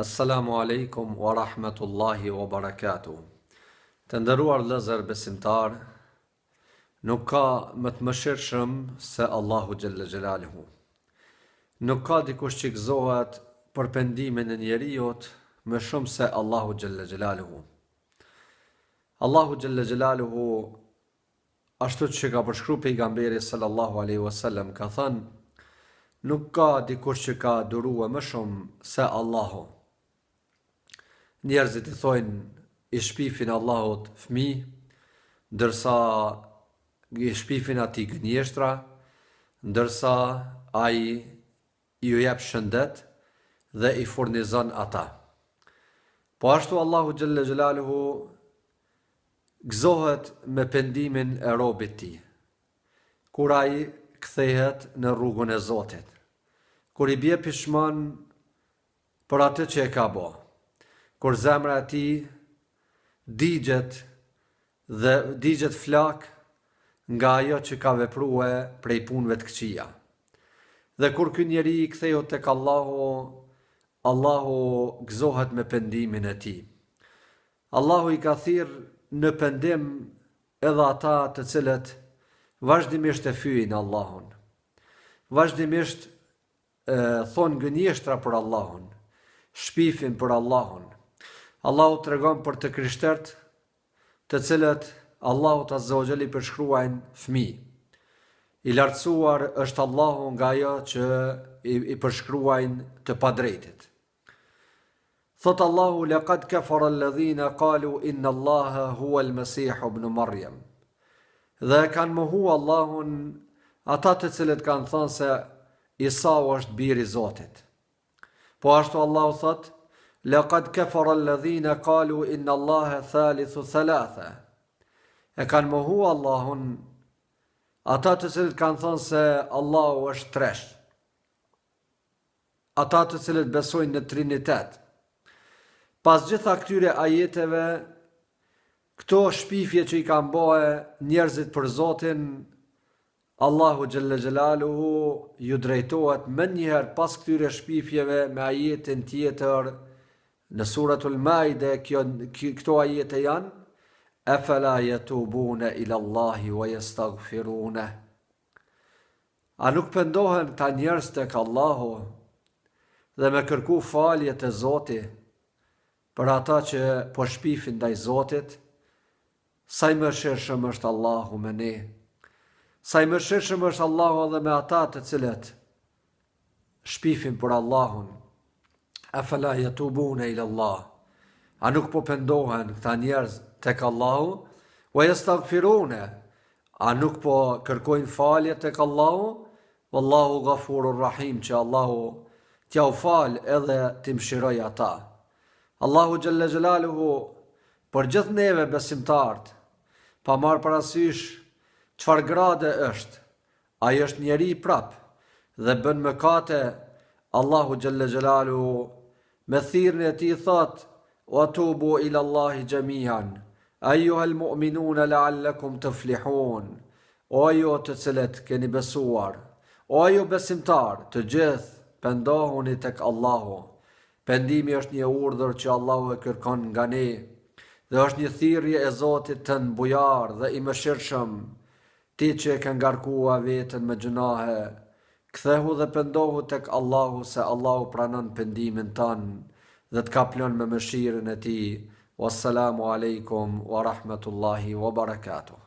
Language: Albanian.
Assalamu alaikum wa rahmatullahi wa barakatuh. Të nderuar vëllezër besimtar, nuk ka më të mëshirshëm se Allahu xhalla xhelaluhu. Nuk ka dikush që gëzohet për pendimin e njerëzit më shumë se Allahu xhalla xhelaluhu. Allahu xhalla xhelaluhu, ashtu që ka përshkruar pejgamberi sallallahu alaihi wasallam, ka thënë: nuk ka dikush që ka duruar më shumë se Allahu. Njerëzit i thojnë i shpifin Allahut fëmijë, ndërsa i shpifin atij gënjeshtra, ndërsa ai ju jep shëndet dhe i furnizon ata. Po ashtu Allahu xhalla xhelaluhu gëzohet me pendimin e robit tij, kur ai kthehet në rrugën e Zotit, kur i bie pishman për atë që e ka bë, kur zemra e tij digjet flak nga ajo që ka vepruar prej punëve të këqija. Dhe kur ky njeri i kthehet tek Allahu, Allahu gëzohet me pendimin e tij. Allahu i ka thirrë në pendim edhe ata të cilët vazhdimisht e fyejnë Allahun, vazhdimisht thonë gënjeshtra për Allahun, shpifin për Allahun. Allahu tregon për të krishterët, të cilët Allahu azza wa jalla i përshkruajnë fëmijë. I lartësuar është Allahu nga ajo që i përshkruajnë të padrejtit. Thot Allahu: laqad kafara alladhina qalu inna Allaha huwa al-Masih ibn Maryam. Dhe kanë mohu Allahun ata të cilët kanë thënë se Isa është biri i Zotit. Po ashtu Allahu thot: laqad kafara alladhina qalu inna Allaha thalithu thalatha. E kanë mohu Allahun ata të cilët kanë thënë se Allahu është tresh. Ata të cilët besojnë në Trinitet. Pas gjitha këtyre ajeteve, këto shpifje që i kanë bëhe njerëzit për Zotin, Allahu xhalla xhelaluhu ju drejtohet më njëherë pas këtyre shpifjeve me ajetin tjetër në suratul Maide. Këto ajete janë: afala yatubuna ila Allahi wa yastaghfiruna. A nuk pendohen ta njerëz tek Allahu dhe me kërku falje te Zoti për ata që po shpifin ndaj Zotit? Sa i mëshirshëm është Allahu me ne. Sa i mëshirshëm është Allahu edhe me ata të cilët shpifin për Allahun. Afala yatubuna ila Allah. A nuk po pendohen këta njerëz tek Allahu? Wa yastaghfiruna. A nuk po kërkojnë falje tek Allahu? Wallahu ghafurur rahim, që Allahu t'ja u fal edhe t'i mëshiroj ata. Allahu xhalla xhelaluhu për gjithë neve besimtarët, pa marrë parasysh çfarë grade është, ai është njeri i prap dhe bën mëkate, Allahu xhalla xhelaluhu me thirrjen e tij thot: wa tubu ila Allahi jami'an ayyuhal mu'minuna la'allakum tuflihun. O ju të cilët keni besuar, o ju besimtar, të gjithë pendohuni tek Allahu. Pendimi është një urdhër që Allahu e kërkon nga ne, dhe është një thirrje e Zotit të bujar dhe i mëshirshëm. Ti që e ke ngarkuar veten me gjunahe, kthehu dhe pendohu tek Allahu, se Allahu pranon pendimin tënd dhe të kaplon me mëshirën e tij. Wassalamu alaikum wa rahmatullahi wa barakatuh.